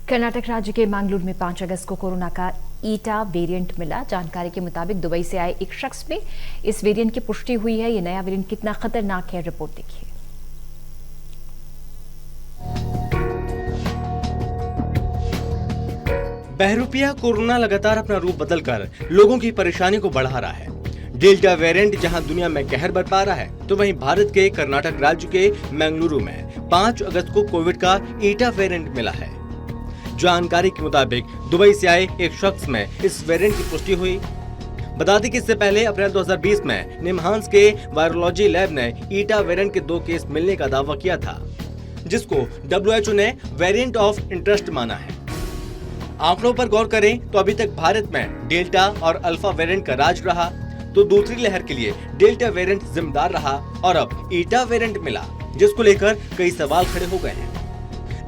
कर्नाटक राज्य के मंगलुरु में 5 अगस्त को कोरोना का ईटा वेरिएंट मिला। जानकारी के मुताबिक दुबई से आए एक शख्स में इस वेरिएंट की पुष्टि हुई है। ये नया वेरिएंट कितना खतरनाक है, रिपोर्ट देखिए। बहरूपिया कोरोना लगातार अपना रूप बदलकर लोगों की परेशानी को बढ़ा रहा है। डेल्टा वेरिएंट जहां दुनिया में कहर बरपा रहा है, तो वहीं भारत के कर्नाटक राज्य के मंगलुरु में 5 अगस्त को कोविड का ईटा वेरिएंट मिला है। जानकारी के मुताबिक दुबई से आए एक शख्स में इस वेरिएंट की पुष्टि हुई। बता दें कि इससे पहले अप्रैल 2020 में निमहांस के वायरोलॉजी लैब ने ईटा वेरिएंट के 2 केस मिलने का दावा किया था, जिसको WHO ने वेरिएंट ऑफ इंटरेस्ट माना है। आंकड़ों पर गौर करें तो अभी तक भारत में डेल्टा और अल्फा वेरिएंट का राज रहा, तो दूसरी लहर के लिए डेल्टा वेरिएंट जिम्मेदार रहा और अब ईटा वेरिएंट मिला, जिसको लेकर कई सवाल खड़े हो गए हैं।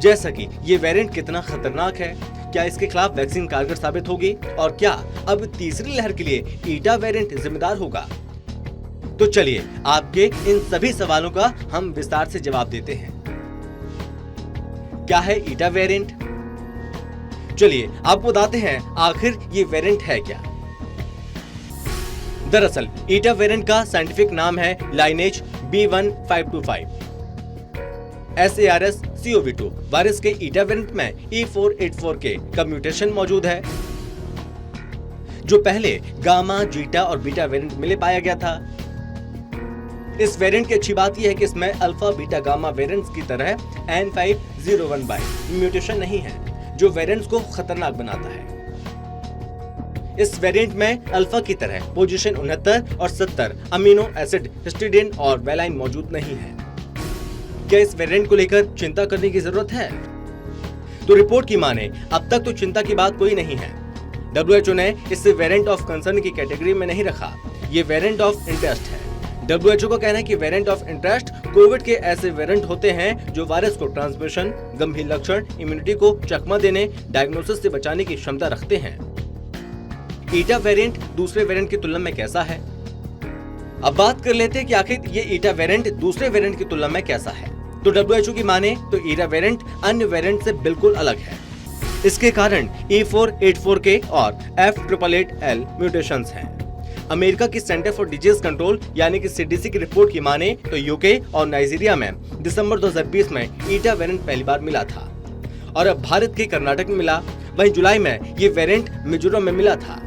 जैसा कि ये वेरिएंट कितना खतरनाक है, क्या इसके खिलाफ वैक्सीन कारगर साबित होगी और क्या अब तीसरी लहर के लिए ईटा वेरिएंट जिम्मेदार होगा? तो चलिए आपके इन सभी सवालों का हम विस्तार से जवाब देते हैं। क्या है ईटा वेरिएंट? चलिए आपको बताते हैं आखिर ये वेरिएंट है क्या। दरअसल ईटा वेरिएंट का साइंटिफिक नाम है लाइनेज B1525 SARS-CoV-2। वायरस के ईटा वेरिएंट में E484 के म्यूटेशन मौजूद है, जो पहले गामा, जीटा और बीटा वेरिएंट मिले पाया गया था। इस वेरिएंट की अच्छी बात यह है कि इसमें अल्फा, बीटा, गामा वेरिएंट्स की तरह N501Y म्यूटेशन नहीं है, जो वेरिएंट्स को खतरनाक बनाता है। इस वेरिएंट में अल्फा की तरह पोजीशन 69 और 70 अमीनो एसिड, हिस्टिडीन और वेलाइन मौजूद नहीं है। क्या इस वेरिएंट को लेकर चिंता करने की जरूरत है? तो रिपोर्ट की माने अब तक तो चिंता की बात कोई नहीं है। WHO ने इसे वेरिएंट ऑफ कंसर्न की कैटेगरी में नहीं रखा, ये वेरिएंट ऑफ इंटरेस्ट है। WHO का कहना है कि वेरिएंट ऑफ इंटरेस्ट कोविड के ऐसे वेरिएंट होते हैं जो वायरस को ट्रांसमिशन, गंभीर लक्षण, इम्यूनिटी को चकमा देने, डायग्नोसिस से बचाने की क्षमता रखते हैं। ईटा वेरिएंट दूसरे वेरिएंट की तुलना में कैसा है? अब बात कर लेते हैं कि आखिर ये ईटा वेरिएंट दूसरे वेरिएंट की तुलना में कैसा है। तो WHO की माने तो ईटा वेरिएंट अन्य वेरिएंट से बिल्कुल अलग है। इसके कारण E484 के और F888L म्यूटेशंस हैं। अमेरिका की सेंटर फॉर डिजीज कंट्रोल यानी कि CDC की रिपोर्ट की माने तो यूके और नाइजीरिया में दिसंबर 2020 में ईटा वेरिएंट पहली बार मिला था और अब भारत के कर्नाटक में मिला। वहीं जुलाई में ये वेरिएंट मिजोरम में मिला था।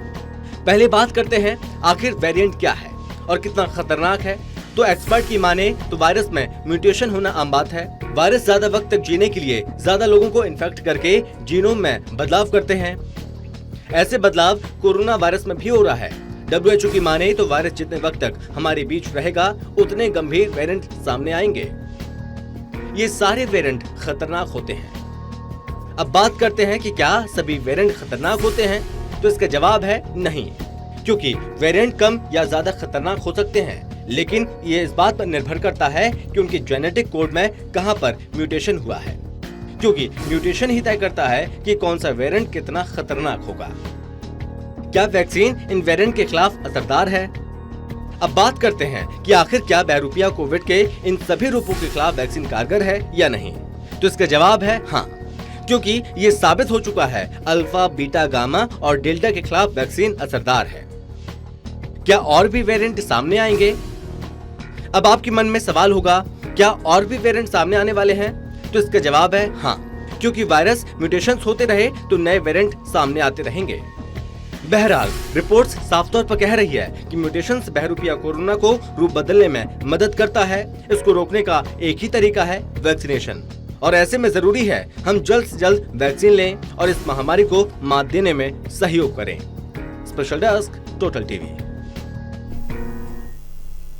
पहले बात करते हैं आखिर वेरिएंट क्या है और कितना खतरनाक है। तो एक्सपर्ट की माने तो वायरस में म्यूटेशन होना आम बात है। वायरस ज्यादा वक्त तक जीने के लिए ज्यादा लोगों को इन्फेक्ट करके जीनोम में बदलाव करते हैं। ऐसे बदलाव कोरोना वायरस में भी हो रहा है। WHO की माने तो वायरस जितने वक्त तक हमारे बीच रहेगा, उतने गंभीर वेरिएंट सामने आएंगे। ये सारे वेरिएंट खतरनाक होते हैं। अब बात करते हैं कि क्या सभी वेरिएंट खतरनाक होते हैं? तो इसका जवाब है नहीं, क्योंकि वेरिएंट कम या ज्यादा खतरनाक हो सकते हैं, लेकिन ये इस बात पर निर्भर करता है कि उनके जेनेटिक कोड में कहां पर म्यूटेशन हुआ है, क्योंकि म्यूटेशन ही तय करता है कि कौन सा वेरिएंट कितना खतरनाक होगा। क्या वैक्सीन इन वेरिएंट के खिलाफ असरदार है? अब बात करते हैं कि आखिर क्या बहरूपिया कोविड के इन सभी रूपों के खिलाफ वैक्सीन कारगर है या नहीं। तो इसका जवाब है हाँ, क्योंकि ये साबित हो चुका है अल्फा, बीटा, गामा और डेल्टा के खिलाफ वैक्सीन असरदार है। क्या और भी वेरिएंट सामने आएंगे? अब आपके मन में सवाल होगा, क्या और भी वेरिएंट सामने आने वाले हैं? तो इसका जवाब है हाँ, क्योंकि वायरस म्यूटेशंस होते रहे तो नए वेरिएंट सामने आते रहेंगे। बहरहाल रिपोर्ट्स साफ तौर पर कह रही है कि म्यूटेशंस बहरूपिया कोरोना को रूप बदलने में मदद करता है। इसको रोकने का एक ही तरीका है वैक्सीनेशन, और ऐसे में जरूरी है हम जल्द से जल्द वैक्सीन लें और इस महामारी को मात देने में सहयोग करें। Special desk, total TV.